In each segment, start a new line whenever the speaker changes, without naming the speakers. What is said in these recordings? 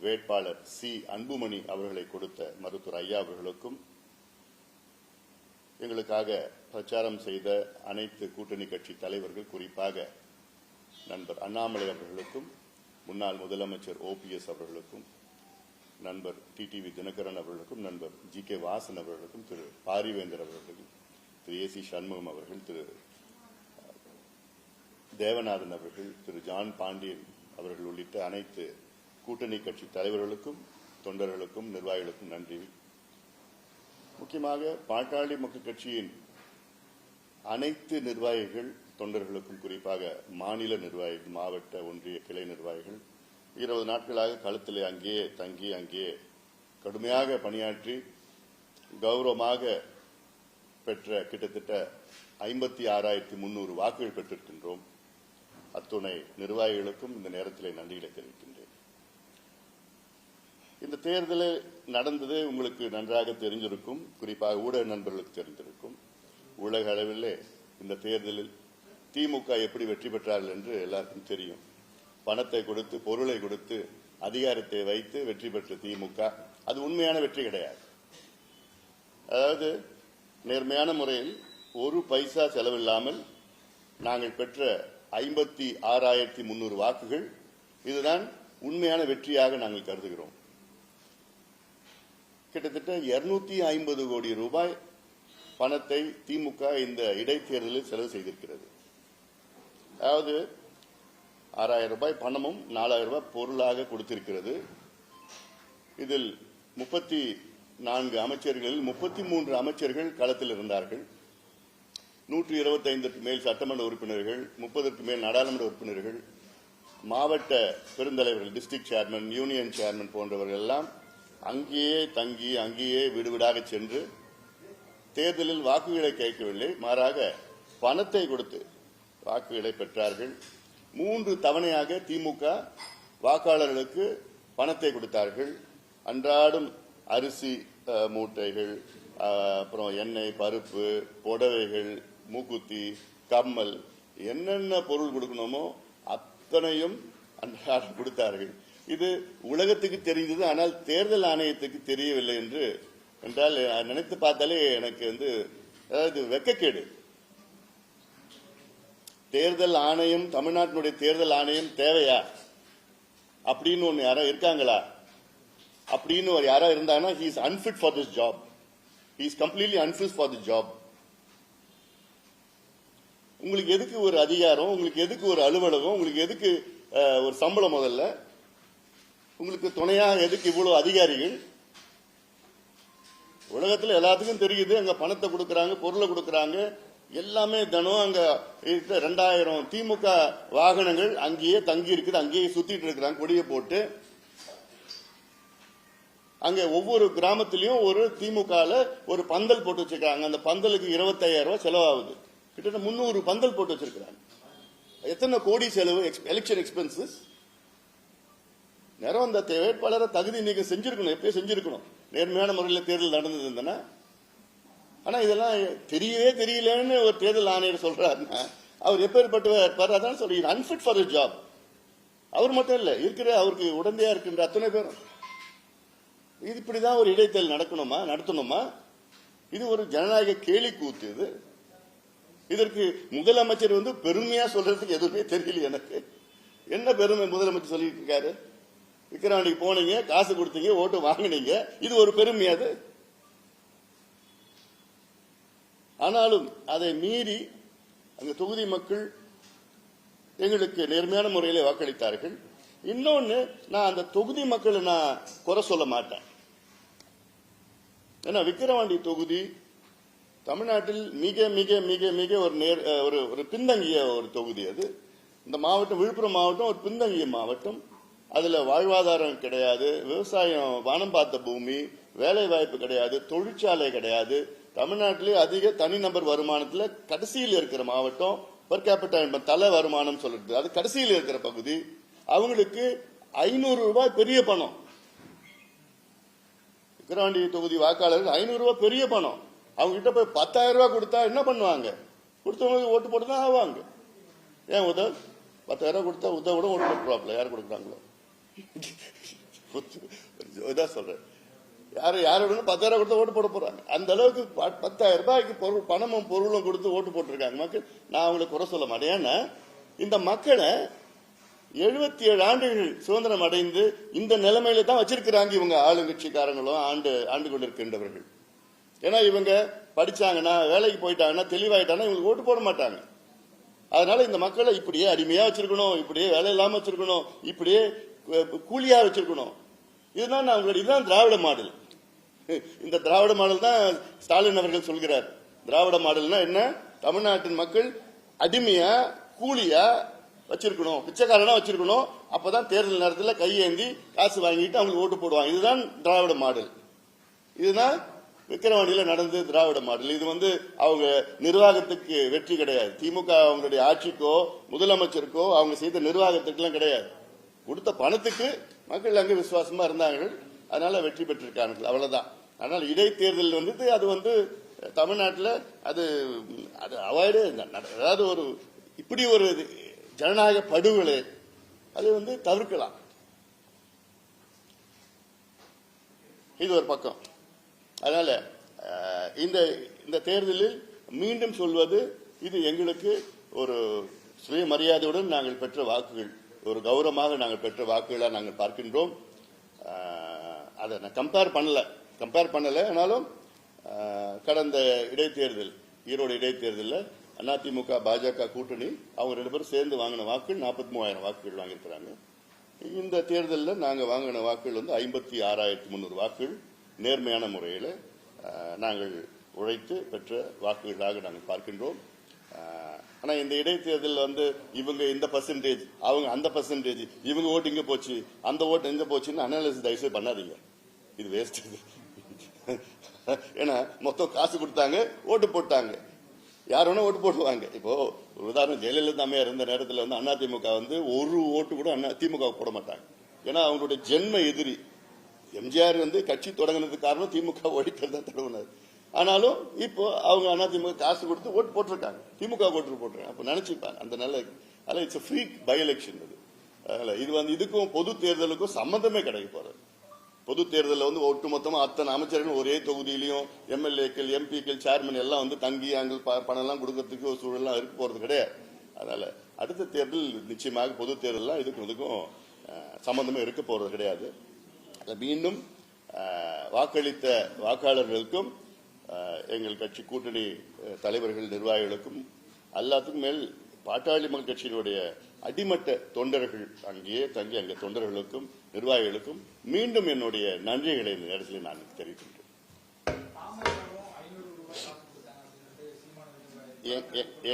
வேட்பாளர் சி அன்புமணி அவர்களை கொடுத்த மருத்துவர் ஐயா அவர்களுக்கும், எங்களுக்காக பிரச்சாரம் செய்த அனைத்து கூட்டணி கட்சி தலைவர்கள், குறிப்பாக நண்பர் அண்ணாமலை அவர்களுக்கும், முன்னாள் முதலமைச்சர் OPS அவர்களுக்கும், நண்பர் டிடிவி தினகரன் அவர்களுக்கும், நண்பர் GK வாசன் அவர்களுக்கும், திரு பாரிவேந்தர் அவர்களுக்கும், திரு AC சண்முகம் அவர்கள், திரு தேவநாதன் அவர்கள், திரு ஜான் பாண்டியன் அவர்கள் உள்ளிட்ட அனைத்து கூட்டணி கட்சி தலைவர்களுக்கும், தொண்டர்களுக்கும், நிர்வாகிகளுக்கும் நன்றி. முக்கியமாக பாட்டாளி மக்கள் கட்சியின் அனைத்து நிர்வாகிகள், தொண்டர்களுக்கும், குறிப்பாக மாநில நிர்வாகிகள், மாவட்ட ஒன்றிய கிளை நிர்வாகிகள் 20 நாட்களாக களத்தில் அங்கேயே தங்கி அங்கேயே கடுமையாக பணியாற்றி கௌரவமாக பெற்ற கிட்டத்தட்ட 56,300 வாக்குகள் பெற்றிருக்கின்றோம். அத்துணை நிர்வாகிகளுக்கும் இந்த நேரத்தில் நன்றிகளை தெரிவிக்கின்றேன். இந்த தேர்தலில் நடந்தது உங்களுக்கு நன்றாக தெரிஞ்சிருக்கும், குறிப்பாக ஊடக நண்பர்களுக்கு தெரிந்திருக்கும். உலக அளவிலே இந்த தேர்தலில் திமுக எப்படி வெற்றி பெற்றார்கள் என்று எல்லாருக்கும் தெரியும். பணத்தை கொடுத்து, பொருளை கொடுத்து, அதிகாரத்தை வைத்து வெற்றி பெற்ற திமுக அது உண்மையான வெற்றி கிடையாது. அதாவது நேர்மையான முறையில் ஒரு பைசா செலவில்லாமல் நாங்கள் பெற்ற 56,300 வாக்குகள், இதுதான் உண்மையான வெற்றியாக நாங்கள் கருதுகிறோம். கிட்டத்தட்ட 250 கோடி ரூபாய் பணத்தை திமுக இந்த இடைத்தேர்தலில் செலவு செய்திருக்கிறது. அதாவது 6,000 ரூபாய் பணமும் 4,000 ரூபாய் பொருளாக கொடுத்திருக்கிறது. இதில் 34 அமைச்சர்களில் 33 அமைச்சர்கள் களத்தில் இருந்தார்கள். 125க்கு மேல் சட்டமன்ற உறுப்பினர்கள், 30க்கு மேல் நாடாளுமன்ற உறுப்பினர்கள், மாவட்ட பெருந்தலைவர்கள், டிஸ்ட்ரிக்ட் சேர்மன், யூனியன் சேர்மன் போன்றவர்கள் எல்லாம் அங்கேயே தங்கி அங்கேயே வீடுவீடாக சென்று தேர்தலில் வாக்குகளை கேட்கவில்லை, மாறாக பணத்தை கொடுத்து வாக்குகளை பெற்றார்கள். 3 தவணையாக திமுக வாக்காளர்களுக்கு பணத்தை கொடுத்தார்கள். அன்றாடம் அரிசி மூட்டைகள், அப்புறம் எண்ணெய், பருப்பு, புடவைகள், மூக்குத்தி, கம்மல், என்னென்ன பொருள் கொடுக்கணுமோ அத்தனையும் அன்றாடம் கொடுத்தார்கள். இது உலகத்துக்கு தெரிந்தது, ஆனால் தேர்தல் ஆணையத்துக்கு தெரியவில்லை என்றால் நினைத்து பார்த்தாலே எனக்கு அதாவது வெக்கக்கேடு. தேர்தல் ஆணையம், தமிழ்நாட்டினுடைய தேர்தல் ஆணையம் தேவையா அப்படின்னு ஒன்னு யாரோ இருக்காங்களா? அப்படின்னு யாரா இருந்தாங்கன்னா he is unfit for this job. He is completely unfit for this job. உங்களுக்கு எதுக்கு ஒரு அதிகாரம், உங்களுக்கு எதுக்கு ஒரு அலுவலகம், உங்களுக்கு எதுக்கு ஒரு சம்பளம்? முதல்ல உங்களுக்கு துணையா எதுக்கு இவ்வளவு அதிகாரிகள்? உலகத்தில் எல்லாத்துக்கும் தெரியுது, அங்க பணத்தை கொடுக்கறாங்க, பொருளை கொடுக்கறாங்க, எல்லாமே தினம் அங்க 2000 திமுக வாகனங்கள் அங்கேயே தங்கி இருக்குது, அங்கேயே சுத்திட்டு இருக்கிறாங்க கொடியை போட்டு. அங்க ஒவ்வொரு கிராமத்திலையும் ஒரு திமுகல ஒரு பந்தல் போட்டு வச்சிருக்காங்க. அந்த பந்தலுக்கு 25,000 ரூபாய் செலவாகுது. கிட்டத்தட்ட 300 பந்தல் போட்டு வச்சிருக்காங்க. எத்தனை கோடி செலவு? Election expenses. நேரம் அந்த வேட்பாளரை தகுதி நீக்கம் செஞ்சிருக்கணும், எப்பயும் செஞ்சிருக்கணும், நேர்மையான முறையில் தேர்தல் நடந்தது. ஆனா இதெல்லாம் தெரியவே தெரியலன்னு ஒரு தேர்தல் ஆணையர் சொல்றாருன்னா அவர் எப்பேற்பட்டவர்? அதான் சொல்றீங்க, அன்பிட் ஃபார் திஸ் ஜாப். அவர் மட்டும் இல்ல, இருக்கிற அவருக்கு உடந்தையா இருக்கின்ற அத்தனை பேரும். இது இப்படிதான் ஒரு இடைத்தேர்தல் நடத்தணுமா? இது ஒரு ஜனநாயக கேலி கூத்து. இதற்கு முதலமைச்சர் பெருமையா சொல்றதுக்கு எதுவுமே தெரியல எனக்கு. என்ன பெருமை முதலமைச்சர் சொல்லிட்டு இருக்காரு? விக்கிரவாண்டிக்கு போனீங்க, காசு கொடுத்தீங்க, ஓட்டு வாங்கினீங்க, இது ஒரு பெருமையாது? ஆனாலும் அதை மீறி அந்த தொகுதி மக்கள் எங்களுக்கு நேர்மையான முறையில் வாக்களித்தார்கள். இன்னொன்னு, நான் அந்த தொகுதி மக்களை நான் குறை சொல்ல மாட்டேன். ஏன்னா விக்கிரவாண்டி தொகுதி தமிழ்நாட்டில் மிக மிக மிக மிக ஒரு பின்தங்கிய ஒரு தொகுதி. அது இந்த மாவட்டம், விழுப்புரம் மாவட்டம் ஒரு பின்தங்கிய மாவட்டம். அதுல வாழ்வாதாரம் கிடையாது, விவசாயம் வானம் பார்த்த பூமி, வேலை வாய்ப்பு கிடையாது, தொழிற்சாலை கிடையாது. தமிழ்நாட்டிலே அதிக தனிநபர் வருமானத்துல கடைசியில் இருக்கிற மாவட்டம். பெர் கேபிட்டா தலை வருமானம் சொல்றது அது கடைசியில் இருக்கிற பகுதி. அவங்களுக்கு 500 ரூபாய் பெரிய பணம். விக்கிரவாண்டி தொகுதி வாக்காளர்கள் 500 ரூபாய் பெரிய பணம். அவங்க கிட்ட போய் 10,000 ரூபாய் கொடுத்தா என்ன பண்ணுவாங்க? கொடுத்தவங்களுக்கு ஓட்டு போட்டு தான் ஆவாங்க. ஏன் 10,000 ரூபாய் கொடுத்தா உதவிட ஓட்டு போட்டுருவாப்ல யார் கொடுக்குறாங்களோ. இதான் சொல்றேன். யாரோட 10,000 கொடுத்து ஓட்டு போட போறாங்க. அந்த அளவுக்கு 10,000 ரூபாய்க்கு பணமும் பொருளும் கொடுத்து ஓட்டு போட்டிருக்காங்க மக்கள். நான் அவங்களை குறை சொல்ல மாட்டேன். ஏன்னா இந்த மக்களை 77 ஆண்டுகள் சுதந்திரம் அடைந்து இந்த நிலைமையில தான் வச்சிருக்கிறாங்க இவங்க ஆளுங்கட்சிக்காரங்களும் ஆண்டு கொண்டிருக்கின்றவர்கள். ஏன்னா இவங்க படிச்சாங்கன்னா வேலைக்கு போயிட்டாங்கன்னா தெளிவாயிட்டாங்கன்னா இவங்களுக்கு ஓட்டு போட மாட்டாங்க. அதனால இந்த மக்களை இப்படியே அடிமையா வச்சிருக்கணும், இப்படியே வேலை இல்லாம வச்சிருக்கணும், இப்படியே கூலியா வச்சிருக்கணும். இதுதான் திராவிட மாடல். இந்த திராவிட மாடல் தான் ஸ்டாலின் அவர்கள் சொல்கிறார். திராவிட மாடல்னா என்ன? தமிழ்நாட்டின் மக்கள் அடிமையா கூலியா வச்சிருக்கணும், பிச்சைக்காரனா வச்சிருக்கணும். அப்பதான் தேர்தல் நேரத்தில் கையேந்தி காசு வாங்கிட்டு அவங்களுக்கு ஓட்டு போடுவாங்க. இதுதான் திராவிட மாடல். இதுதான் விக்கிரவாண்டியில நடந்து திராவிட மாடல். இது அவங்க நிர்வாகத்துக்கு வெற்றி கிடையாது. திமுக அவங்களுடைய ஆட்சிக்கோ முதலமைச்சருக்கோ அவங்க செய்த நிர்வாகத்துக்கு எல்லாம் கிடையாது. கொடுத்த பணத்துக்கு மக்கள் அங்கே விசுவாசமா இருந்தார்கள். அதனால வெற்றி பெற்றிருக்கார்கள். அவ்வளவுதான். அதனால இடைத்தேர்தல் அது தமிழ்நாட்டில் அது அவாய்டு. அதாவது இப்படி ஒரு ஜனநாயக படுகொலை அது தவிர்க்கலாம். இது ஒரு பக்கம். அதனால இந்த தேர்தலில் மீண்டும் சொல்வது, இது எங்களுக்கு ஒரு சுயமரியாதையுடன் நாங்கள் பெற்ற வாக்குகள், ஒரு கௌரவமாக நாங்கள் பெற்ற வாக்குகளாக நாங்கள் பார்க்கின்றோம். அதை நான் கம்பேர் பண்ணல. ஆனாலும் கடந்த இடைத்தேர்தல், ஈரோடு இடைத்தேர்தலில் அதிமுக பாஜக கூட்டணி அவங்க 2 பேரும் சேர்ந்து வாங்கின வாக்குகள் 43,000 வாக்குகள் வாங்கியிருக்கிறாங்க. இந்த தேர்தலில் நாங்கள் வாங்கின வாக்குகள் 56,300 வாக்குகள் நேர்மையான முறையில் நாங்கள் உழைத்து பெற்ற வாக்குகளாக நாங்கள் பார்க்கின்றோம். ஆனா இந்த இடைத்தேர்தல் இவங்க இந்த பர்சன்டேஜ், அவங்க அந்த பர்சன்டேஜ், இவங்க ஓட்டு இங்க போச்சு, அந்த ஓட்டு எங்க போச்சுன்னு அனாலிசிஸ் தயவுசெய்து பண்ணாதீங்க. இது வேஸ்ட். ஏன்னா மொத்தம் காசு கொடுத்தாங்க, ஓட்டு போட்டாங்க. யார் வேணா ஓட்டு போடுவாங்க. இப்போ ஒரு உதாரணம், ஜெயலலிதா அம்மையார் இருந்த நேரத்தில் அதிமுக ஒரு ஓட்டு கூட திமுக போட மாட்டாங்க. ஏன்னா அவங்களுடைய ஜென்ம எதிரி. எம்ஜிஆர் கட்சி தொடங்கினதுக்கு காரணம் திமுக ஒழிக்கிறது தான் தடுவினார். ஆனாலும் இப்போ அவங்க அதிமுக காசு கொடுத்து ஓட்டு போட்டிருக்காங்க, திமுக ஓட்டு போட்டிருக்காங்க. அப்ப நினைச்சுப்பாங்க அந்த நல்ல. அதனால இட்ஸ் ஃப்ரீ பை எலெக்ஷன். அதனால இது இதுக்கும் பொது தேர்தலுக்கும் சம்பந்தமே கிடைக்க போறது. பொது தேர்தலில் ஒட்டுமொத்தமா அத்தனை அமைச்சர்கள் ஒரே தொகுதியிலையும் எம்எல்ஏக்கள், எம்பிக்கள், சேர்மன் எல்லாம் தங்கி அங்கே பணம் எல்லாம் கொடுக்கறதுக்கு ஒரு சூழல்லாம் இருக்க போறது கிடையாது. அதனால அடுத்த தேர்தல் நிச்சயமாக பொது தேர்தல் இதுக்கும் சம்பந்தமே இருக்க போறது கிடையாது. மீண்டும் வாக்களித்த வாக்காளர்களுக்கும் எங்கள் கட்சி கூட்டணி தலைவர்கள், நிர்வாகிகளுக்கும், எல்லாத்துக்கும் மேல் பாட்டாளி மக்கள் கட்சியினுடைய அடிமட்ட தொண்டர்கள், அங்கேயே தங்கி அங்கே தொண்டர்களுக்கும் நிர்வாகிகளுக்கும் மீண்டும் என்னுடைய நன்றிகளை இந்த நேரத்தில் நான் தெரிவிக்கின்றேன்.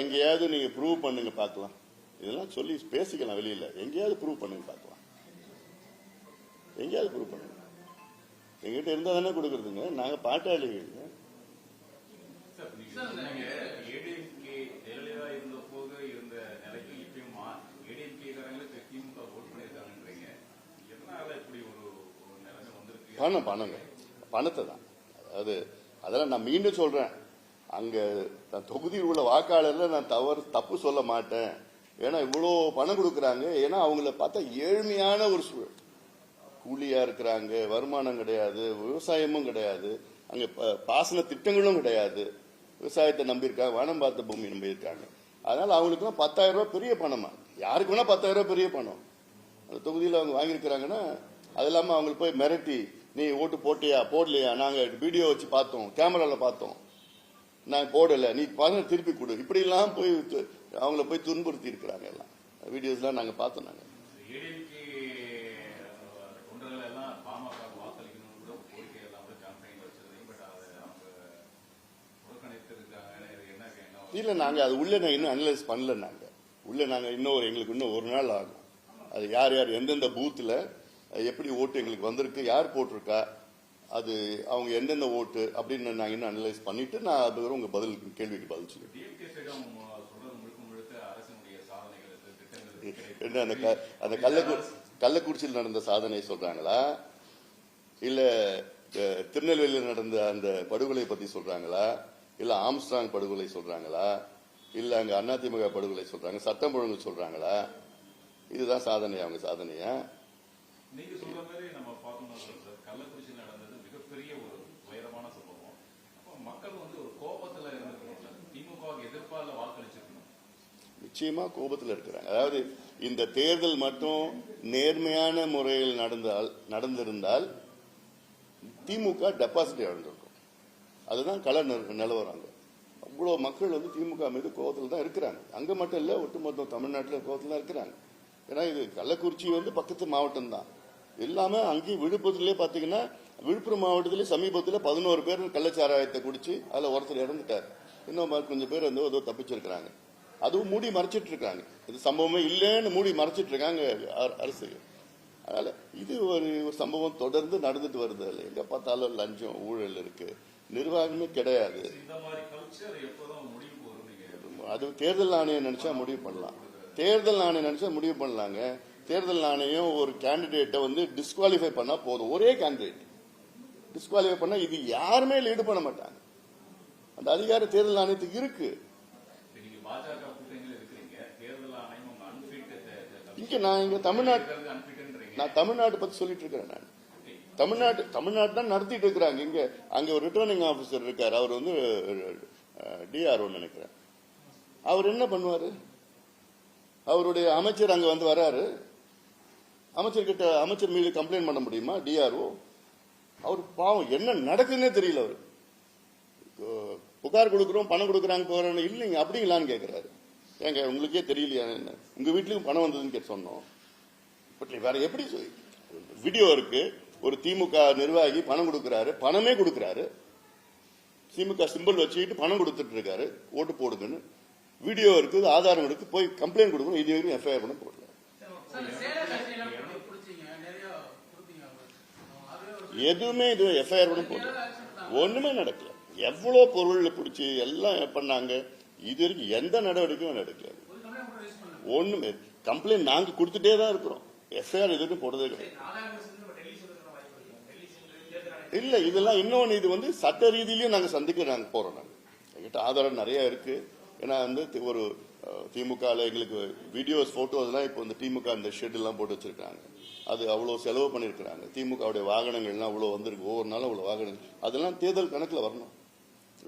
எங்கேயாவது நீங்க ப்ரூவ் பண்ணுங்க பார்க்கலாம். இதெல்லாம் சொல்லி பேசிக்கலாம் வெளியில. எங்கேயாவது ப்ரூவ் பண்ணுங்க பார்க்கலாம். எங்கேயாவது ப்ரூவ் பண்ணுங்க. எங்கிட்ட இருந்தா தானே கொடுக்கறதுங்க. நாங்க பாட்டாளிகள். பணத்தை தான். அதாவது அதெல்லாம் நான் மீண்டும் சொல்றேன், அங்க தொகுதியில் உள்ள வாக்காளர்ல நான் தப்பு சொல்ல மாட்டேன். ஏன்னா இவ்வளவு பணம் கொடுக்கறாங்க. ஏன்னா அவங்கள பார்த்தா ஏழ்மையான ஒரு சூழல், கூலியா இருக்கிறாங்க, வருமானம் கிடையாது, விவசாயமும் கிடையாது, அங்க பாசன திட்டங்களும் கிடையாது, விவசாயத்தை நம்பியிருக்காங்க, வனம் பார்த்த பூமி நம்பியிருக்காங்க. அதனால அவங்களுக்கு 10,000 ரூபாய் பெரிய பணமா, யாருக்கு வேணா 10,000 ரூபாய் பெரிய பணம் அந்த தொகுதியில் அவங்க வாங்கியிருக்கிறாங்கன்னா, அது இல்லாம அவங்களுக்கு போய் மிரட்டி, நீ ஓட்டு போட்டியா போடலையா, நாங்க வீடியோ வச்சு பார்த்தோம், கேமரால பார்த்தோம், நான் போடல, நீ திருப்பி கொடு, இப்படி எல்லாம் போய் அவங்கள போய் துன்புறுத்தி இருக்கிறாங்க. எல்லாம் வீடியோஸ் எல்லாம் நாங்க பார்த்தோம். நாங்க இல்ல, நாங்க அது உள்ள இன்னும் அனலைஸ் பண்ணல. நாங்க எங்களுக்கு இன்னும் ஒரு நாள் ஆகும். அது யார் யார் எந்தெந்த பூத்துல எப்படி ஓட்டு எங்களுக்கு வந்திருக்கு, யார் போட்டிருக்கா, அது அவங்க எந்தெந்த ஓட்டு அப்படின்னு நாங்க இன்னும் அனலைஸ் பண்ணிட்டு நான் அது உங்க கேள்விக்கு பதில் சொல்லுவேன். அந்த கள்ளக்குறிச்சியில் நடந்த சாதனை சொல்றாங்களா, இல்ல திருநெல்வேலியில் நடந்த அந்த படுகொலை பத்தி சொல்றாங்களா, இல்ல ஆம்ஸ்ட்ராங் படுகொலை சொல்றாங்களா, இல்ல அங்க அதிமுக படுகொலை சொல்றாங்க, சட்டம் ஒழுங்கு சொல்றாங்களா? இதுதான் சாதனை, அவங்க சாதனையா? நீங்க சொல்ற மாதிரி நம்ம நிச்சயமா கோபத்தில் இருக்கிறாங்க. அதாவது இந்த தேர்தல் மட்டும் நேர்மையான முறையில் நடந்திருந்தால் திமுக டெபாசிட் இழந்திருக்கும். அதுதான் கள நிலவரம். அவ்வளோ மக்கள் வந்து திமுக மீது கோபத்தில் தான் இருக்கிறாங்க. அங்க மட்டும் இல்ல, ஒட்டுமொத்த தமிழ்நாட்டில் கோபத்தில் தான் இருக்கிறாங்க. ஏன்னா இது கள்ளக்குறிச்சி வந்து பக்கத்து மாவட்டம் தான். எல்லாமே அங்கேயும் விழுப்புரத்திலே பாத்தீங்கன்னா, விழுப்புரம் மாவட்டத்திலே சமீபத்தில் 11 பேர் கள்ளச்சாராயத்தை குடிச்சு அதுல ஒருத்தர் இறந்துட்டார். இன்னும் கொஞ்சம் பேர் வந்து ஏதோ தப்பிச்சிருக்கிறாங்க. அதுவும் மூடி மறைச்சிட்டு இருக்காங்க. இது சம்பவமே இல்லைன்னு மூடி மறைச்சிட்டு இருக்காங்க அரசு. அதனால இது ஒரு சம்பவம் தொடர்ந்து நடந்துட்டு வருது. எங்க பார்த்தாலும் லஞ்சம் ஊழல் இருக்கு, நிர்வாகமே கிடையாது. அது தேர்தல் ஆணையம் நினைச்சா முடிவு பண்ணலாம். தேர்தல் ஆணையம் நினைச்சா முடிவு பண்ணலாங்க. தேர்தல் ஆணையம் ஒரு கேண்டிடேட்டை வந்து டிஸ்குவாலிஃபை பண்ணா போதும். ஒரே கேண்டிடேட் டிஸ்குவாலிஃபை பண்ணா இது யாருமே லீடு பண்ண மாட்டாங்க. அந்த அதிகாரம் தேர்தல் ஆணையத்துக்கு இருக்கு. இங்க நான் இங்க தமிழ்நாடு பத்தி சொல்லிட்டு இருக்கிறேன். நான் தமிழ்நாடு தான் நடத்திட்டு இருக்கிறாங்க. இங்க அங்க ஒரு ரிட்டர்னிங் ஆபீசர் இருக்காரு. அவர் வந்து டிஆர்ஓ நினைக்கிறேன். அவர் என்ன பண்ணுவாரு? அவருடைய அமைச்சர் அங்க வந்து வராரு. அமைச்சர் மீது கம்ப்ளைண்ட் பண்ண முடியுமா டிஆர்ஓ? அவர் பாவம் என்ன நடக்குதுன்னே தெரியல. அவரு புகார் கொடுக்கிறோம், பணம் கொடுக்குறாங்க போறோம் இல்லைங்க அப்படிங்களான்னு கேட்கிறாரு. ஏங்க உங்களுக்கே தெரியலையா? என்ன உங்க வீட்லயும் பணம் வந்ததுன்னு சொன்னோம். வேற எப்படி வீடியோ இருக்கு. ஒரு திமுக நிர்வாகி பணம் கொடுக்கிறாரு, பணமே கொடுக்கிறாரு, திமுக சிம்பிள் வச்சுக்கிட்டு பணம் கொடுத்துட்டு இருக்காரு, ஓட்டு போடுங்கன்னு வீடியோ இருக்கு, ஆதாரம் இருக்கு. போய் கம்ப்ளைண்ட் கொடுக்கணும். இது வரைக்கும் எஃப்ஐஆர் பண்ண போடல. எதுவுமே இது எஃப்ஐஆர் பண்ண போடல. ஒண்ணுமே நடக்கல. எவ்வளவு பொருள் பிடிச்சி எல்லாம் பண்ணாங்க. இது வரைக்கும் எந்த நடவடிக்கையும் நடக்கல. ஒண்ணுமே கம்ப்ளைண்ட் நாங்க கொடுத்துட்டே தான் இருக்கிறோம். எஃப்ஐஆர் எதுவும் போடுறதே கிடையாது. இல்ல இதெல்லாம் இன்னொன்னு, இது வந்து சட்ட ரீதியிலயும் நாங்க சந்திக்க நாங்க போறோம். எங்கிட்ட ஆதாரம் நிறைய இருக்கு. ஏன்னா வந்து ஒரு திமுக எங்களுக்கு வீடியோஸ் போட்டோஸ் எல்லாம் இப்போ இந்த திமுக இந்த ஷெட் எல்லாம் போட்டு வச்சிருக்காங்க. அது அவ்வளவு செலவு பண்ணிருக்காங்க. திமுக வாகனங்கள் எல்லாம் அவ்வளவு வந்திருக்கு. ஒவ்வொரு நாளும் அவ்வளவு வாகனங்கள். அதெல்லாம் தேர்தல் கணக்குல வரணும்.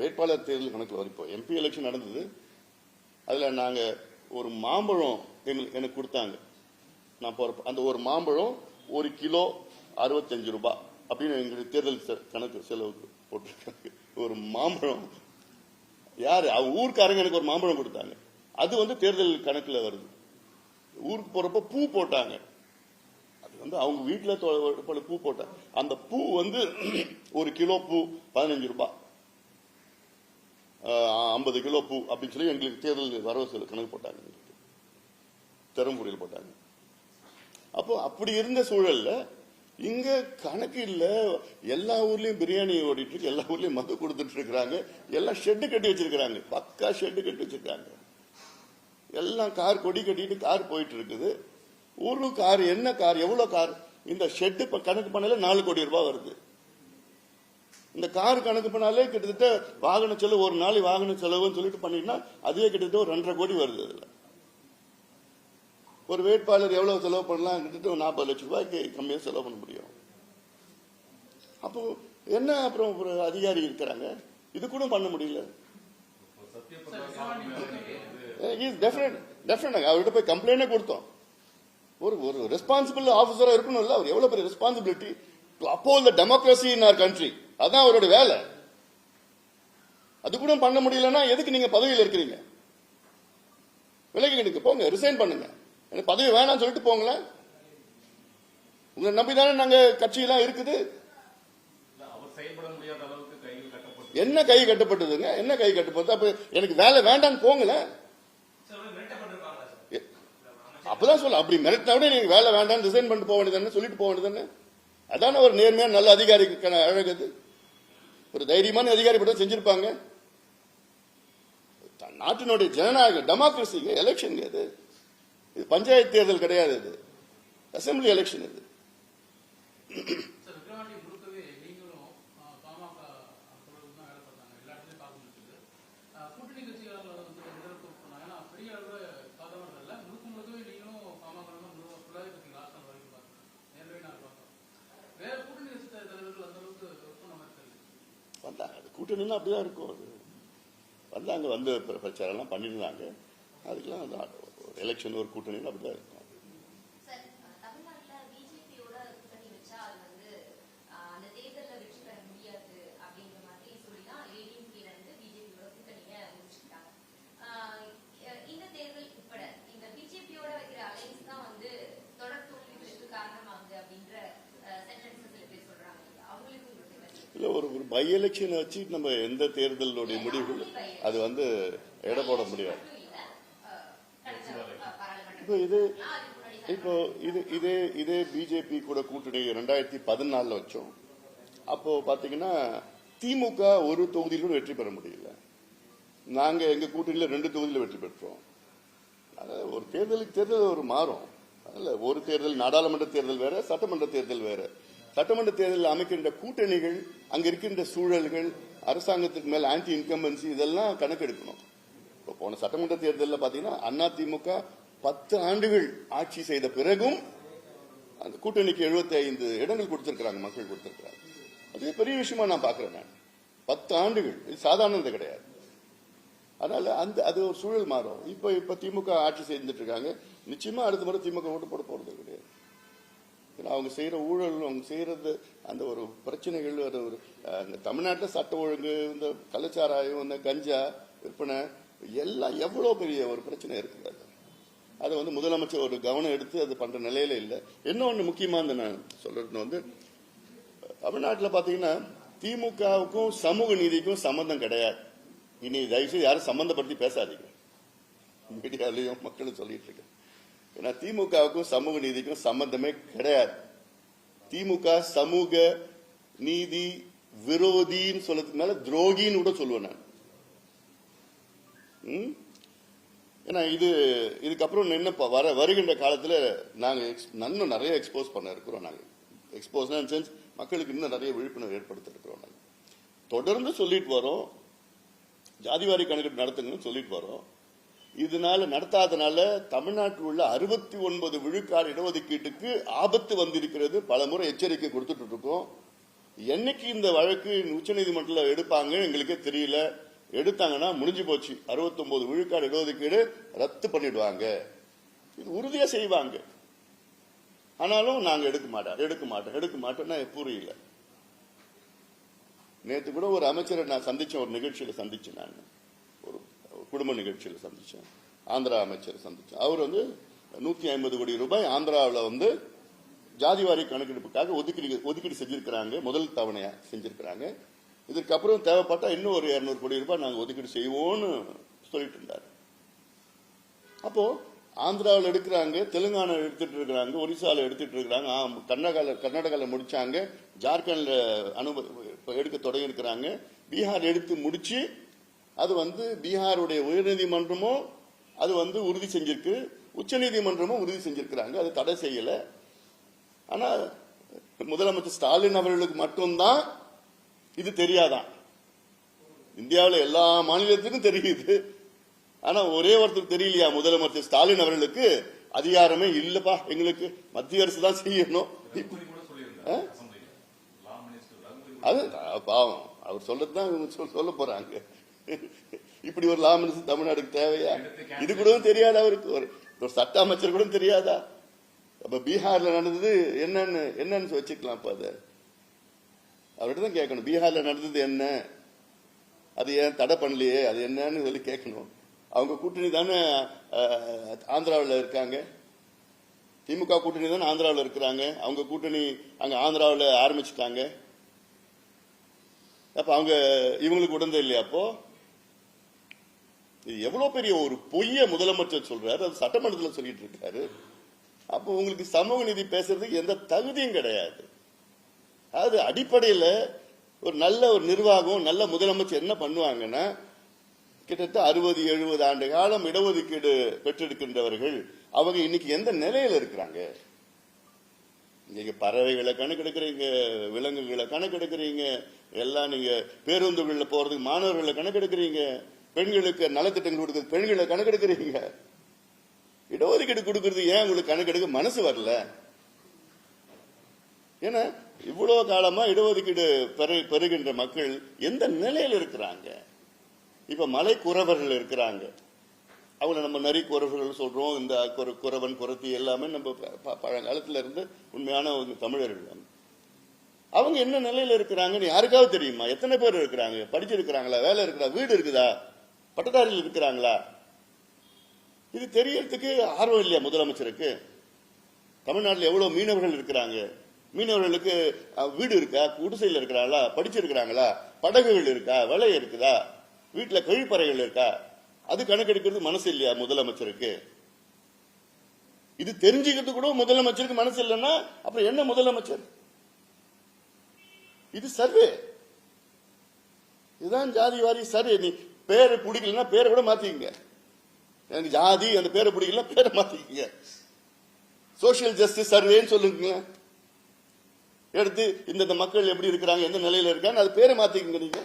வேட்பாளர் தேர்தல் கணக்குல வரும். இப்போ எம்பி எலெக்ஷன் நடந்தது. அதுல நாங்க ஒரு மாம்பழம் எனக்கு கொடுத்தாங்க. நான் போறப்ப அந்த ஒரு மாம்பழம் 1 கிலோ 65 ரூபாய் அப்படின்னு எங்களுக்கு தேர்தல் கணக்கு செலவுக்கு போட்டிருக்காங்க. ஒரு மாம்பழம் யாரு ஊருக்காரங்க எனக்கு ஒரு மாம்பழம் கொடுத்தாங்க. அது வந்து தேர்தல் கணக்குல வருது. ஊருக்கு போறப்ப பூ போட்டாங்க. அது வந்து அவங்க வீட்டுல பூ போட்டாங்க. அந்த பூ வந்து 1 கிலோ பூ 15 ரூபாய், 50 கிலோ பூ அப்படின்னு சொல்லி எங்களுக்கு தேர்தல் வரவு செலவு கணக்கு போட்டாங்க. தருமபுரியில் போட்டாங்க. அப்போ அப்படி இருந்த சூழல்ல இங்க கணக்கு இல்ல. எல்லா ஊர்லயும் பிரியாணி ஓடிட்டு இருக்கு, எல்லா ஊர்லயும் மது கொடுத்துட்டு இருக்காங்க, எல்லாம் ஷெட்டு கட்டி வச்சிருக்காங்க, பக்கா ஷெட்டு கட்டி வச்சிருக்காங்க. எல்லாம் கார் கொடி கட்டிட்டு கார் போயிட்டு இருக்குது. ஊர்ல கார் என்ன கார் எவ்வளவு கார்? இந்த ஷெட்டு கணக்கு பண்ணாலே 4 கோடி ரூபாய் வருது. இந்த கார் கணக்கு பண்ணாலே கிட்டத்தட்ட வாகன செலவு, ஒரு நாள் வாகன செலவுன்னு சொல்லிட்டு பண்ணிட்டா அதுவே கிட்டத்தட்ட ஒரு 2.5 கோடி வருது. அதுல ஒரு வேட்பாளர் எவ்வளவு செலவு பண்ணலாம்? கிட்டத்தட்ட 40 லட்சம் ரூபாய்க்கு கம்மியா செலவு பண்ண முடியும். அப்போ என்ன அப்புறம் ஒரு அதிகாரி இருக்கிறாங்க, இது கூட பண்ண முடியல. அவர்கிட்ட போய் கம்ப்ளைண்டே கொடுத்தோம். ஒரு ரெஸ்பான்சிபிள் ஆபீசரா இருக்கணும்ல. அவர் எவ்வளவு பெரிய responsibility to uphold the democracy in our country. அதான் அவரோட வேலை. அது கூட பண்ண முடியலன்னா எதுக்கு நீங்க பதவியில் இருக்கிறீங்க? விலகி எடுக்க போங்க, ரிசைன் பண்ணுங்க. எனக்கு பதவி வேணாம்னு சொல்லிட்டு போங்களேன். உங்களை நம்பிதானே நாங்க கட்சியெல்லாம் இருக்குது. என்ன கை கட்டப்பட்டதுங்க? என்ன கை கட்டப்பட்டது? அப்ப எனக்கு வேலை வேண்டான்னு போங்களேன். அப்பதான் சொல்ல, அப்படி மிரட்டினா விட நீங்க வேலை வேண்டாம் ரிசைன் பண்ணிட்டு போக வேண்டியதானே, சொல்லிட்டு போக வேண்டியதானே. அதான ஒரு நேர்மையான நல்ல அதிகாரிக்கு அழகுது. ஒரு தைரியமான அதிகாரி படம் செஞ்சிருப்பாங்க. நாட்டினுடைய ஜனநாயக டெமோக்ரஸி எலெக்ஷன் இது. இது பஞ்சாயத்து தேர்தல் கிடையாது. இது அசம்பிளி எலெக்ஷன். இது கூட்டணி அப்படிதான் இருக்கும். அது வந்தாங்க, வந்து பிரச்சாரம் எல்லாம் பண்ணிருந்தாங்க. அதுக்கெல்லாம் எலெக்ஷன் ஒரு கூட்டணி அப்படிதான் இருக்கும். இல்லை, ஒரு பை எலெக்ஷனை வச்சு நம்ம எந்த தேர்தலுடைய முடிவுகள் அது எடை போட முடியாது. இப்போ இதே பிஜேபி கூட கூட்டணி 2014 வச்சோம். அப்போ பாத்தீங்கன்னா திமுக ஒரு தொகுதியிலும் வெற்றி பெற முடியல. நாங்க எங்க கூட்டணியில 2 தொகுதியில வெற்றி பெற்றோம். ஒரு தேர்தல் ஒரு மாறும். ஒரு தேர்தல் நாடாளுமன்ற தேர்தல் வேற, சட்டமன்ற தேர்தல் வேற. சட்டமன்ற தேர்தலில் அமைக்கின்ற கூட்டணிகள், அங்க இருக்கின்ற சூழல்கள், அரசாங்கத்துக்கு மேல ஆன்டி இன்கம்பன்சி, இதெல்லாம் கணக்கெடுக்கணும். இப்போ போன சட்டமன்ற தேர்தலில் பாத்தீங்கன்னா அதிமுக 10 ஆண்டுகள் ஆட்சி செய்த பிறகும் அந்த கூட்டணிக்கு 75 இடங்கள் கொடுத்திருக்கிறாங்க, மக்கள் கொடுத்திருக்கிறாங்க. அது பெரிய விஷயமா நான் பாக்குறேன். நான் 10 ஆண்டுகள், இது சாதாரணது கிடையாது. அதனால அது ஒரு சூழல் மாறும். இப்ப திமுக ஆட்சி செய்துட்டு இருக்காங்க. நிச்சயமா அடுத்த முறை திமுக ஓட்டு போட போறது கிடையாது. அவங்க செய்யற ஊழல், அவங்க செய்யறது அந்த ஒரு பிரச்சனைகள், ஒரு தமிழ்நாட்டில் சட்ட ஒழுங்கு, இந்த கள்ளச்சாராயம், இந்த கஞ்சா விற்பனை எல்லாம் எவ்வளவு பெரிய ஒரு பிரச்சனை இருக்குது. அதை முதலமைச்சர் ஒரு கவனம் எடுத்து அது பண்ற நிலையில இல்லை. இன்னொன்னு முக்கியமா நான் சொல்றது தமிழ்நாட்டில் பாத்தீங்கன்னா திமுகவுக்கும் சமூக நீதிக்கும் சம்பந்தம் கிடையாது. இனி தயவுசெய்து யாரும் சம்பந்தப்படுத்தி பேசாதீங்க, மீடியாலையும் மக்களும் சொல்லிட்டு இருக்கேன். ஏன்னா திமுகவுக்கும் சமூக நீதிக்கும் சம்பந்தமே கிடையாது. திமுக சமூக நீதி விரோதின்னு சொல்றதுக்கு மேல துரோகின்னு கூட சொல்லுவேன் நான். ஏன்னா இதுக்கப்புறம் என்ன வருகின்ற காலத்துல நாங்க இன்னும் நிறைய எக்ஸ்போஸ் பண்ண இருக்கிறோம். நாங்க எக்ஸ்போஸ் மக்களுக்கு இன்னும் நிறைய விழிப்புணர்வு ஏற்படுத்த இருக்கிறோம். நாங்க தொடர்ந்து சொல்லிட்டு வரோம், ஜாதிவாரி கணக்கெடுப்பு நடத்துங்கன்னு சொல்லிட்டு வரோம். இதனால நடத்தாதனால தமிழ்நாட்டில் உள்ள 69 விழுக்காடு இடஒதுக்கீட்டுக்கு ஆபத்து வந்திருக்கிறது. பல முறை எச்சரிக்கை கொடுத்துட்டு இருக்கோம். என்னைக்கு இந்த வழக்கு உச்சநீதிமன்றத்தில் எடுப்பாங்க எங்களுக்கே தெரியல. எடுத்தாங்கன்னா முடிஞ்சு போச்சு. 69 விழுக்காடு இடஒதுக்கீடு ரத்து பண்ணிடுவாங்க, இது உறுதியா செய்வாங்க. ஆனாலும் நாங்க எடுக்க மாட்டோம்னா புரியல. நேற்று கூட ஒரு அமைச்சரை நான் சந்திச்சேன், ஒரு நிகழ்ச்சியில சந்திச்சேன். நான் ஒரு குடும்ப நிகழ்ச்சியில் சந்திச்சேன். ஆந்திரா அமைச்சர் சந்திச்சேன். அவர் 150 கோடி ரூபாய் ஆந்திராவில் ஜாதிவாரி கணக்கெடுப்புக்காக ஒதுக்கீடு செஞ்சிருக்கிறாங்க. முதல் தவணையா செஞ்சிருக்கிறாங்க. இதற்கப்புறம் தேவைப்பட்டா இன்னும் ஒரு 200 கோடி ரூபாய் நாங்க ஒதுக்கீடு செய்வோம்னு சொல்லிட்டு இருந்தாரு. அப்போ ஆந்திராவில் எடுக்கிறாங்க, தெலுங்கானா எடுத்துட்டு இருக்கிறாங்க, ஒரிசால எடுத்துட்டு இருக்கிறாங்க, கர்நாடகாவில் முடிச்சாங்க, ஜார்க்கண்ட்ல எடுக்க தொடங்கி இருக்கிறாங்க, பீகார் எடுத்து முடிச்சு அது பீகாருடைய உயர்நீதிமன்றமும் அது உறுதி செஞ்சிருக்கு, உச்சநீதிமன்றமும் உறுதி செஞ்சிருக்கிறாங்க. அது தடை செய்யல. ஆனா முதலமைச்சர் ஸ்டாலின் அவர்களுக்கு மட்டும்தான் இது தெரியாதான். இந்தியாவில் எல்லா மாநிலத்துக்கும் தெரியுது. ஆனா ஒரே ஒருத்தர் தெரியலையா, முதலமைச்சர் ஸ்டாலின் அவர்களுக்கு அதிகாரமே இல்லப்பா, எங்களுக்கு மத்திய அரசு தான் செய்யணும். அது பாவம், அவர் சொல்லத்தான் சொல்ல போறாங்க. இப்படி ஒரு லா மினிஸ்டர் தமிழ்நாடுக்கு தேவையா? இது கூட தெரியாதா அவருக்கு? ஒரு சட்ட அமைச்சர் கூட தெரியாதா? அப்ப பீகார்ல நடந்தது என்னன்னு வச்சுக்கலாம். அப்ப அவர்கிட்ட தான் கேட்கணும், பீகார்ல நடந்தது என்ன, அது ஏன் தடை பண்ணலையே, அது என்னன்னு சொல்லி கேட்கணும். அவங்க கூட்டணி தானே ஆந்திராவில் இருக்காங்க, திமுக கூட்டணி தானே ஆந்திராவில் இருக்கிறாங்க. அவங்க கூட்டணி அங்க ஆந்திராவில் ஆரம்பிச்சுட்டாங்க. அப்ப அவங்க இவங்களுக்கு உடந்தே இல்லையா? அப்போ இது எவ்வளவு பெரிய ஒரு பொய்ய முதலமைச்சர் சொல்றாரு, அது சட்டமன்றத்தில் சொல்லிட்டு இருக்காரு. அப்போ உங்களுக்கு சமூக நீதி பேசுறதுக்கு எந்த தகுதியும் கிடையாது. அதாவது அடிப்படையில் ஒரு நல்ல ஒரு நிர்வாகம், நல்ல முதலமைச்சர் என்ன பண்ணுவாங்கன்னா, கிட்டத்தட்ட 60-70 ஆண்டு காலம் இடஒதுக்கீடு பெற்றிருக்கின்றவர்கள் அவங்க இன்னைக்கு எந்த நிலையில இருக்கிறாங்க? நீங்க பறவைகளை கணக்கெடுக்கிறீங்க, விலங்குகளை கணக்கெடுக்கிறீங்க, எல்லாம் நீங்க பேருந்துகள்ல போறதுக்கு மாணவர்களை கணக்கெடுக்கிறீங்க, பெண்களுக்கு நலத்திட்டங்கள் கொடுக்குறது பெண்களை கணக்கெடுக்கிறீங்க. இடஒதுக்கீடு கொடுக்கறது ஏன் உங்களுக்கு கணக்கெடுக்க மனசு வரல? ஏன்னா இவ்வளவு காலமா இடஒதுக்கீடு பெறுகின்ற மக்கள் எந்த நிலையில் இருக்கிறாங்க? இப்ப மலை குறவர்கள் இருக்கிறாங்க, அவங்கள நம்ம நரி குறவர்கள் சொல்றோம். இந்த குறவன் குறத்தி எல்லாமே நம்ம பழங்காலத்துல இருந்து உண்மையான தமிழர்கள். அவங்க என்ன நிலையில இருக்கிறாங்கன்னு யாருக்காவது தெரியுமா? எத்தனை பேர் இருக்கிறாங்க? படிச்சிருக்கிறாங்களா? வேலை இருக்குதா? வீடு இருக்குதா? பட்டதாரிகள் இருக்கிறாங்களா? இது தெரியறதுக்கு ஆர்வம் இல்லையா முதலமைச்சருக்கு? தமிழ்நாட்டில் எவ்வளவு மீனவர்கள் இருக்கிறாங்க? மீனவர்களுக்கு வீடு இருக்கா? குடிசையில் இருக்கிறாங்களா? படிச்சிருக்கிறாங்களா? படகுகள் இருக்கா? வலை இருக்குதா? வீட்டுல கழிப்பறைகள் இருக்கா? அது கணக்கெடுக்கிறது மனசு இல்லையா முதலமைச்சருக்கு? இது தெரிஞ்சுக்கிறது கூட முதலமைச்சருக்கு மனசு இல்லைன்னா அப்புறம் என்ன முதலமைச்சர்? இது சர்வே. இதுதான் ஜாதி வாரி சர்வே. நீ பேரை பிடிக்கலன்னா பேரை கூட மாத்திக்கங்க. எனக்கு ஜாதி அந்த பேரை பிடிக்கல, பேரை மாத்திக்கங்க. சோசியல் ஜஸ்டிஸ் சர்வேன்னு சொல்லுங்க. எடுத்து இந்த மக்கள் எப்படி இருக்கிறாங்க, எந்த நிலையில இருக்காங்க, அது பேரை மாத்திக்கங்க. நீங்க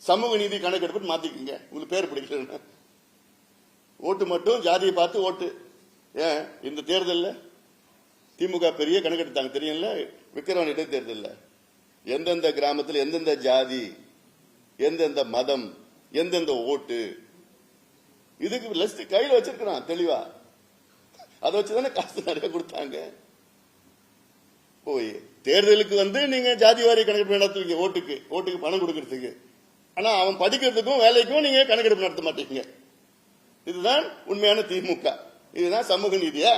சமூக நீதி கணக்கெடுப்பு மாத்திக்கங்க. உங்களுக்கு பேர் பிடிக்கல ஓட்டு மட்டும் ஜாதியை பார்த்து ஓட்டு. ஏன் இந்த தேர்தலில் திமுக பெரிய கணக்கெடுத்தாங்க தெரியும்ல? விக்கிரவாணி இடைத்தேர்தலில் எந்தெந்த கிராமத்தில் எந்தெந்த ஜாதி, எந்தெந்த மதம், எந்தெந்த ஓட்டு, இதுக்கு லிஸ்ட் கையில் வச்சிருக்கிறான் தெளிவா. அதை வச்சுதானே காசு நிறைய கொடுத்தாங்க. போய் தேர்தலுக்கு நீங்க ஜாதி வாரி கணக்கெடுப்பு நடத்துவீங்க, ஓட்டுக்கு பணம் கொடுக்கறதுக்கு. ஆனா அவன் படிக்கிறதுக்கும் வேலைக்கும் நீங்க கணக்கெடுப்பு நடத்த மாட்டீங்க. இதுதான் உண்மையான திமுக. இதுதான் சமூக நீதியா?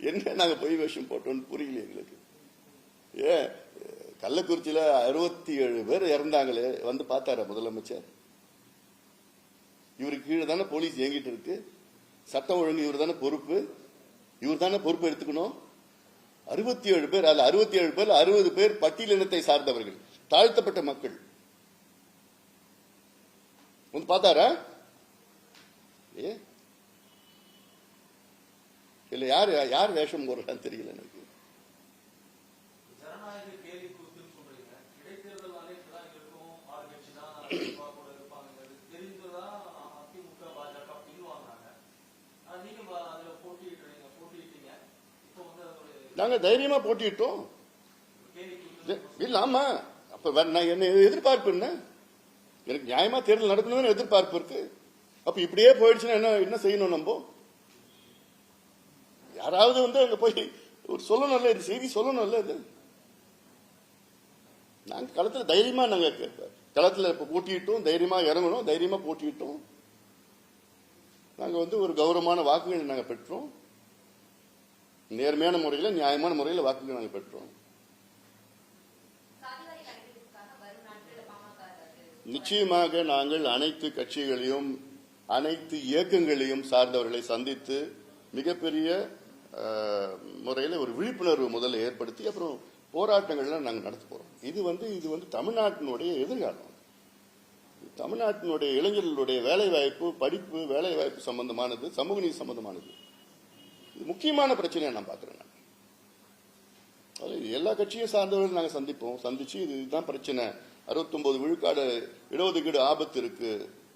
என்ன நாங்க பொய் வேஷம் போட்டோம்னு புரியல எங்களுக்கு. கள்ளக்குறிச்சியில 67 பேர் இறந்தாங்களே, வந்து பார்த்தார முதலமைச்சர்? இவருக்கு கீழே தானே போலீஸ் இயங்கிட்டு இருக்கு. சட்டம் ஒழுங்கு இவர் தானே பொறுப்பு. இவர் தானே பொறுப்பு எடுத்துக்கணும். 67 பேர், அதுல 67 பேர் 60 பேர் பட்டியலினத்தை சார்ந்தவர்கள், தாழ்த்தப்பட்ட மக்கள். வந்து பார்த்தாரா? இல்ல யார் வேஷம் போடுறான்னு தெரியல எனக்கு. நாங்க தைரியமா போட்டிட்டோம். இல்ல ஆமா, அப்ப என்ன எதிர்பார்ப்பு என்ன? எனக்கு நியாயமா தேர்தல் நடக்கணும்னு எதிர்பார்ப்பு இருக்கு. அப்ப இப்படியே போயிடுச்சுன்னா என்ன செய்யணும்? நம்ம யாராவது அங்க போய் ஒரு சொல்லணும்ல, இது செய்தி சொல்லணும்ல. இது நாங்க களத்துல தைரியமா களத்துல போட்டிட்டோம், தைரியமா இறங்கணும், தைரியமா போட்டிட்டோம். நாங்க ஒரு கௌரவமான வாக்குகள் நாங்க பெற்றோம். நேர்மையான முறையில், நியாயமான முறையில் வாக்குகள் நாங்கள் பெற்றோம். நிச்சயமாக நாங்கள் அனைத்து கட்சிகளையும் அனைத்து இயக்கங்களையும் சார்ந்தவர்களை சந்தித்து மிகப்பெரிய முறையில் ஒரு விழிப்புணர்வு முதல்ல ஏற்படுத்தி அப்புறம் போராட்டங்கள்லாம் நாங்கள் நடத்த போறோம். இது தமிழ்நாட்டினுடைய எதிர்காலம். தமிழ்நாட்டினுடைய இளைஞர்களுடைய வேலைவாய்ப்பு, படிப்பு, வேலைவாய்ப்பு சம்பந்தமானது, சமூக நீதி சம்பந்தமானது. முக்கியமான பிரச்சனையை நான் பாக்குறேன். எல்லா கட்சியும் சார்ந்தவர்கள் நாங்கள் சந்திச்சு இதுதான் பிரச்சனை, 69 விழுக்காடு இடஒதுக்கீடு ஆபத்து இருக்கு,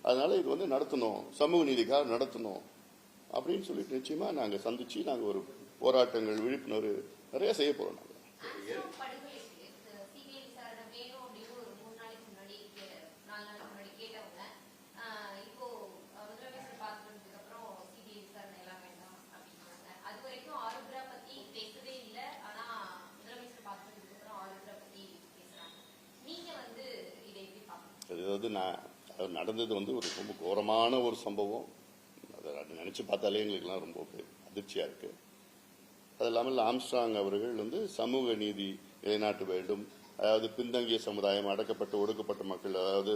அதனால இது நடத்தணும், சமூக நீதிக்காக நடத்தணும் அப்படின்னு சொல்லிட்டு நிச்சயமா நாங்க சந்திச்சு நாங்க ஒரு போராட்டங்கள், விழிப்புணர்வு நிறைய செய்ய போறோம். நாங்க நடந்தது ஒரு ரொம்ப கோரமான ஒரு சம்பவம். அதை நினைச்சு பார்த்தாலே எங்களுக்கெல்லாம் ரொம்ப அதிர்ச்சியா இருக்கு. அது இல்லாமல் ஆம்ஸ்ட்ராங் அவர்கள் சமூக நீதி நிலைநாட்ட வேண்டும், அதாவது பின்தங்கிய சமுதாயம், அடக்கப்பட்ட ஒடுக்கப்பட்ட மக்கள், அதாவது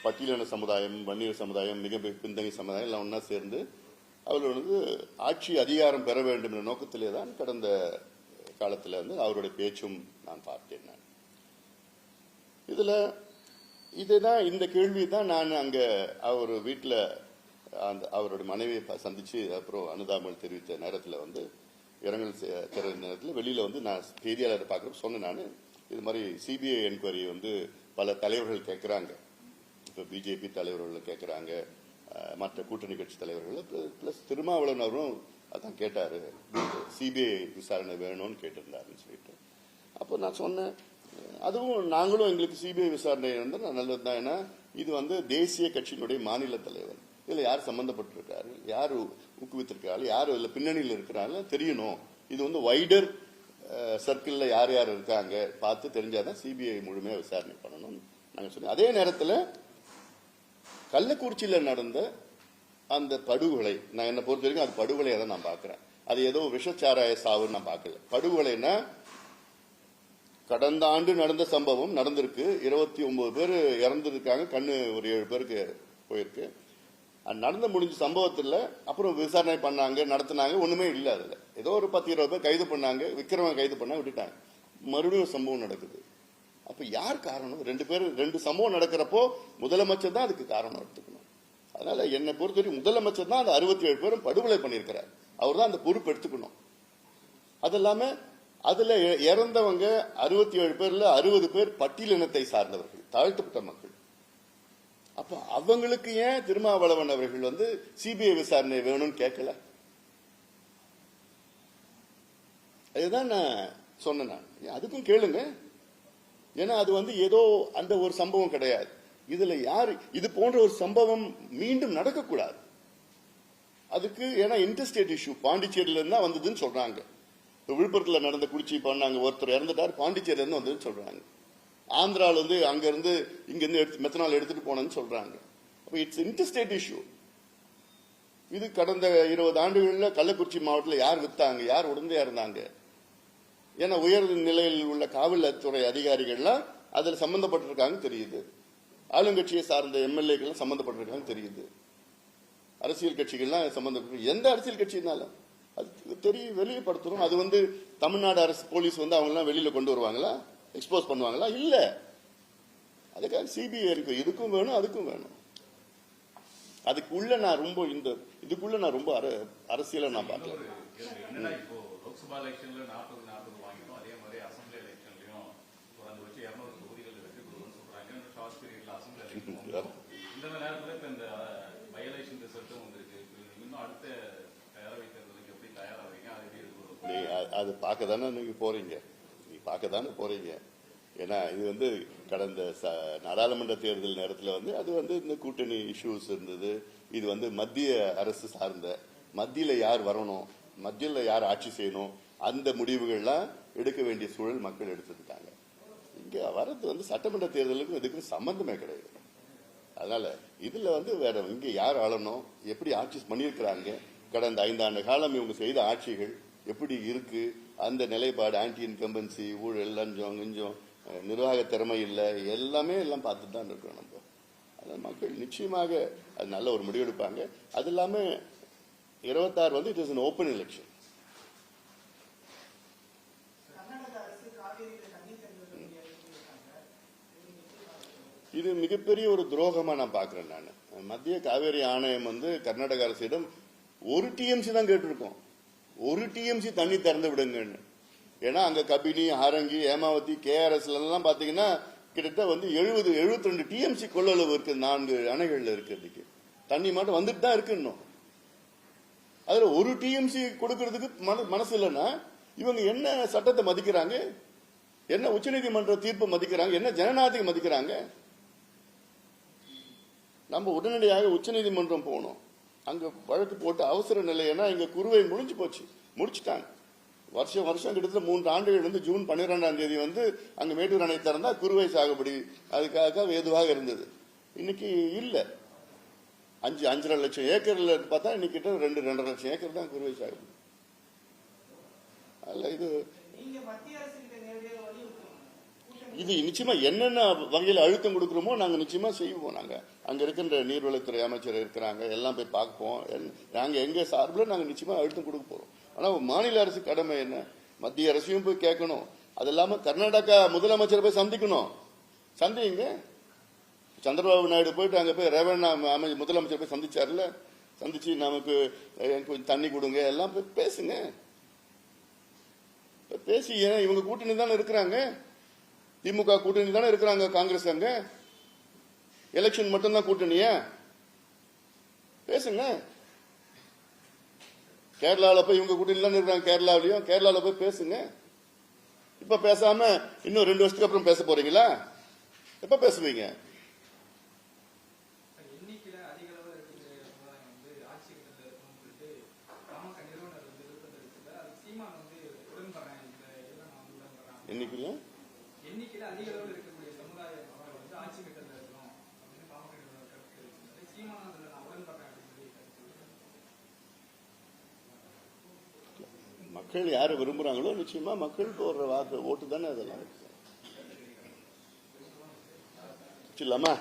பட்டியலின சமுதாயம், வன்னியர் சமுதாயம், மிக பின்தங்கிய சமுதாயம் எல்லாம் ஒன்னா சேர்ந்து அவர்கள் ஆட்சி அதிகாரம் பெற வேண்டும் என்ற நோக்கத்திலே தான் கடந்த காலத்தில் அவருடைய பேச்சும் நான் பார்த்தேன். இதுல இதுதான் இந்த கேள்வி தான் நான் அங்க அவர் வீட்டில் அவருடைய மனைவியை சந்திச்சு அப்புறம் அனுதாபங்கள் தெரிவித்த நேரத்தில் இரங்கல் தெரிவித்த நேரத்தில் வெளியில நான் செய்தியாளரை பார்க்க சொன்னேன். நான் இது மாதிரி சிபிஐ என்கொயரி பல தலைவர்கள் கேட்கிறாங்க. இப்போ பிஜேபி தலைவர்கள் கேட்கிறாங்க, மற்ற கூட்டணி கட்சி தலைவர்கள் பிளஸ் திருமாவளவன் அவரும் அதான் கேட்டாரு, சிபிஐ விசாரணை வேணும்னு கேட்டிருந்தாருன்னு சொல்லிட்டு. அப்போ நான் சொன்னேன், அதுவும் நாங்களும் எங்களுக்கு சிபிஐ விசாரணை வந்து நல்லது தான். ஏன்னா இது வந்து தேசிய கட்சியினுடைய மாநில தலைவர், இதுல யார் சம்பந்தப்பட்டிருக்காரு, யார் ஊக்குவித்திருக்காரு, யார் இதுல பின்னணியில் இருக்கிறாங்க தெரியணும். இது வந்து வைடர் சர்க்கிள்ல யார் யார் இருக்காங்க பார்த்து தெரிஞ்சாதான் சிபிஐ முழுமையா விசாரணை பண்ணணும் நாங்க சொன்னோம். அதே நேரத்தில் கள்ளக்குறிச்சியில நடந்த அந்த படுகொலை, நான் என்ன பொறுத்த வரைக்கும் அது படுகொலையை தான் நான் பார்க்கிறேன். அது ஏதோ விஷச்சாராய சாவுன்னு நான் பார்க்கல. படுகொலைன்னா கடந்த ஆண்டு நடந்த சம்பவம் நடந்திருக்கு. 29 பேர் இறந்துருக்காங்க, கண்ணு ஒரு 7 பேருக்கு போயிருக்கு. நடந்து முடிஞ்ச சம்பவத்தில் அப்புறம் விசாரணை பண்ணாங்க, நடத்தினாங்க, ஒண்ணுமே இல்லை. அதுல ஏதோ ஒரு 10-20 பேர் கைது பண்ணாங்க, விக்ரம கைது பண்ணா விட்டுட்டாங்க. மறுபடியும் சம்பவம் நடக்குது. அப்ப யார் காரணம்? 2 சம்பவம் நடக்கிறப்போ முதலமைச்சர் தான் அதுக்கு காரணம் எடுத்துக்கணும். அதனால என்னை பொறுத்தவரை முதலமைச்சர் தான் அந்த 67 பேரும் படுகொலை பண்ணியிருக்கிறார். அவர் தான் அந்த பொறுப்பு எடுத்துக்கணும். அது இல்லாம அதுல இறந்தவங்க 67 பேர்ல 60 பேர் பட்டியலினத்தை சார்ந்தவர்கள், தாழ்த்தப்பட்ட மக்கள். அப்ப அவங்களுக்கு ஏன் திருமாவளவன் அவர்கள் வந்து சிபிஐ விசாரணை வேணும்னு கேட்கல? அதுதான் நான் சொன்னேன். அதுக்கும் கேளுங்க. ஏன்னா அது வந்து ஏதோ அந்த ஒரு சம்பவம் கிடையாது. இதுல யாரு இது போன்ற ஒரு சம்பவம் மீண்டும் நடக்கக்கூடாது. அதுக்கு ஏன்னா இன்டர்ஸ்டேட் இஷ்யூ பாண்டிச்சேரியில இருந்தா வந்ததுன்னு சொல்றாங்க. விழுப்புரத்தில் நடந்த குடிச்சி பண்ணாங்க, ஒருத்தர் இறந்துட்டார், பாண்டிச்சேரியில இருந்து வந்ததுன்னு சொல்றாங்க. ஆந்திரால வந்து அங்க இருந்து இங்க இருந்து மெத்தனால் எடுத்துட்டு போனேன்னு சொல்றாங்க. அப்ப இட்ஸ் இன்டர்ஸ்டேட் இஷ்யூ. இது கடந்த 20 ஆண்டுகள்ல கள்ளக்குறிச்சி மாவட்டத்தில் யார் வித்தாங்க, யார் உடந்தையா இருந்தாங்க? ஏன்னா உயர் நிலையில் உள்ள காவல்துறை அதிகாரிகள்லாம் அதுல சம்பந்தப்பட்டிருக்காங்க தெரியுது. ஆளுங்கட்சியை சார்ந்த எம்எல்ஏக்கள் சம்பந்தப்பட்டிருக்காங்க தெரியுது. அரசியல் கட்சிகள்லாம் சம்பந்தப்பட்டு எந்த அரசியல் கட்சினாலும் அது தெரியும், வெளியப்படுத்தணும். அது வந்து தமிழ்நாடு அரசு போலீஸ் வந்து அவங்க எல்லாம் வெளியில கொண்டு வருவாங்களா, எக்ஸ்போஸ் பண்ணுவாங்களா? இல்ல. அதுக்காக சிபிஐ இருக்கு, இதுக்கும் வேணும் அதுக்கும் வேணும். அதுக்குள்ள நான் ரொம்ப இதுக்குள்ள நான் ரொம்ப அரசியல நான் பார்க்கல.
லோக்சபா எலெக்ஷன்ல 40 வாங்கினோம், அதே மாதிரி அசம்பிளி எலெக்ஷன்லயும் குறைஞ்ச வச்சு 200 தொகுதிகள் வெற்றி பெறுவோம்னு சொல்றாங்க. ஷார்ட் பீரியட்ல அசம்பிளி எலெக்ஷன் இந்த நேரத்தில் இப்ப இந்த பை எலெக்ஷன் ரிசல்ட்டும் வந்திருக்கு. இன்னும் அடுத்த பேரவை தேர்தலுக்கு எப்படி தயாராவீங்க? அது எப்படி இருக்கு?
அது பார்க்க தானே நீங்க போறீங்க, பார்க்க தானே போறீங்க. ஏன்னா இது வந்து கடந்த நாடாளுமன்ற தேர்தல் நேரத்தில் வந்து அது வந்து இந்த கூட்டணி இஷ்யூஸ் இருந்தது. இது வந்து மத்திய அரசு சார்ந்த, மத்தியில யார் வரணும், மத்தியில யார் ஆட்சி செய்யணும், அந்த முடிவுகள்லாம் எடுக்க வேண்டிய சூழல் மக்கள் எடுத்துட்டாங்க. இங்க வரது வந்து சட்டமன்ற தேர்தலுக்கும் இதுக்கும் சம்பந்தமே கிடையாது. அதனால இதுல வந்து வேற இங்க யார் ஆளணும், எப்படி ஆட்சி பண்ணியிருக்கிறாங்க, கடந்த 5 ஆண்டு காலம் இவங்க செய்த ஆட்சிகள் எப்படி இருக்கு, அந்த நிலைப்பாடு, ஆன்டி இன்கம்பன்சி, ஊழல், லஞ்சம், கிஞ்சம், நிர்வாக திறமை இல்லை, எல்லாமே எல்லாம் பார்த்துட்டு தான் இருக்கோம் நம்ம. அதனால மக்கள் நிச்சயமாக அது நல்ல ஒரு முடிவெடுப்பாங்க. அது இல்லாம 26 வந்து it is an open election. இது மிகப்பெரிய ஒரு துரோகமா நான் பாக்குறேன். நான் மத்திய காவேரி ஆணையம் வந்து கர்நாடக அரசிடம் ஒரு டிஎம்சி தான் கேட்டிருக்கோம், ஒரு டிஎம்சி தண்ணி திறந்து விடுங்கன்னு. ஏன்னா அங்க கபினி, ஹாரங்கி, ஹேமாவதி, கேஆர்எஸ் எல்லாம் பாத்தீங்கன்னா கிட்டத்தட்ட வந்து 72 டிஎம்சி கொள்ளளவு இருக்கு. 4 அணைகள்ல இருக்கிறதுக்கு தண்ணி மட்டும் வந்துட்டு தான் இருக்கு. இன்னும் அதுல ஒரு டிஎம்சி கொடுக்கறதுக்கு மனசு இல்லைன்னா இவங்க என்ன சட்டத்தை மதிக்கிறாங்க, என்ன உச்சநீதிமன்ற தீர்ப்பை மதிக்கிறாங்க, என்ன ஜனநாயகத்தை மதிக்கிறாங்க? நம்ம உடனடியாக உச்சநீதிமன்றம் போகணும், அங்க வழக்கு போட்டு அவசர நிலை. ஏன்னா இங்க குறுவை முடிஞ்சு போச்சு, முடிச்சுட்டாங்க. வருஷம் கிட்டத்தட்ட 3 ஆண்டுகள் இருந்து ஜூன் 12ஆம் தேதி வந்து அங்க மேட்டூர் அணை திறந்தா குறுவை சாகுபடி அதுக்காக ஏதுவாக இருந்தது. இன்னைக்கு இல்ல. 5.5 லட்சம் ஏக்கர்ல பார்த்தா இன்னைக்கு 2.5 லட்சம் ஏக்கர் தான் குறுவை சாகுபடி. அல்ல இது நிச்சயமா என்னென்ன வகையில் அழுத்தம் கொடுக்கிறோமோ நாங்க நிச்சயமா செய்வோம். நாங்க அங்க இருக்கின்ற நீர்வளத்துறை அமைச்சர் இருக்கிறாங்க, எல்லாம் போய் பார்ப்போம். நாங்க எங்க சார்பில் நாங்க நிச்சயமா அழுத்தம் கொடுக்க போறோம். ஆனா மாநில அரசு கடமை என்ன, மத்திய அரசையும் போய் கேட்கணும். அது இல்லாம கர்நாடகா முதலமைச்சரை போய் சந்திக்கணும். சந்திங்க. சந்திரபாபு நாயுடு போயிட்டு அங்க போய் ரேவண்ணா முதலமைச்சர் போய் சந்திச்சார்ல, சந்திச்சு நமக்கு கொஞ்சம் தண்ணி கொடுங்க, எல்லாம் போய் பேசுங்க. பேசி இவங்க கூட்டணி தானே இருக்கிறாங்க, திமுக கூட்டணி தானே இருக்கிறாங்க, காங்கிரஸ் அங்க எலெக்ஷன் மட்டும்தான் கூட்டணியா? பேசுங்க. கேரளாவில் போய் இவங்க கூட்டணி தானே இருக்கிறாங்க, கேரளாவிலையும் போய் பேசுங்க. இப்ப பேசாம இன்னும் 2 வருஷத்துக்கு அப்புறம் பேச போறீங்களா? எப்ப பேசுவீங்க?
எண்ணிக்கையில அதிக அளவில் இருக்கிற சமுதாயம் வந்து ஆட்சி கட்டத்தில் இருக்கணும்னு சொல்லிட்டு பாமக நிறுவனர் வந்து விருப்பம் தெரிவிச்சது. அது சீமான் வந்து உடன்படுறேன், இந்த இதெல்லாம் நான் வந்து உடன்படுறேன். எண்ணிக்கையில அதிக அளவில் இருக்கக்கூடிய சமுதாய மக்கள் வந்து ஆட்சி கட்டத்தில் இருக்கணும் அப்படின்னு பாமக நிறுவனர் கருத்து தெரிவிச்சது. சீமான் அதில் நான் உடன்படுறேன் அப்படின்னு சொல்லி கருத்து தெரிவித்தார்.
மக்கள் யாரு விரும்புறாங்களோ நிச்சயமா மக்கள் போடுற வாக்கு ஓட்டு தானே அதெல்லாம். வச்சிடலாமா?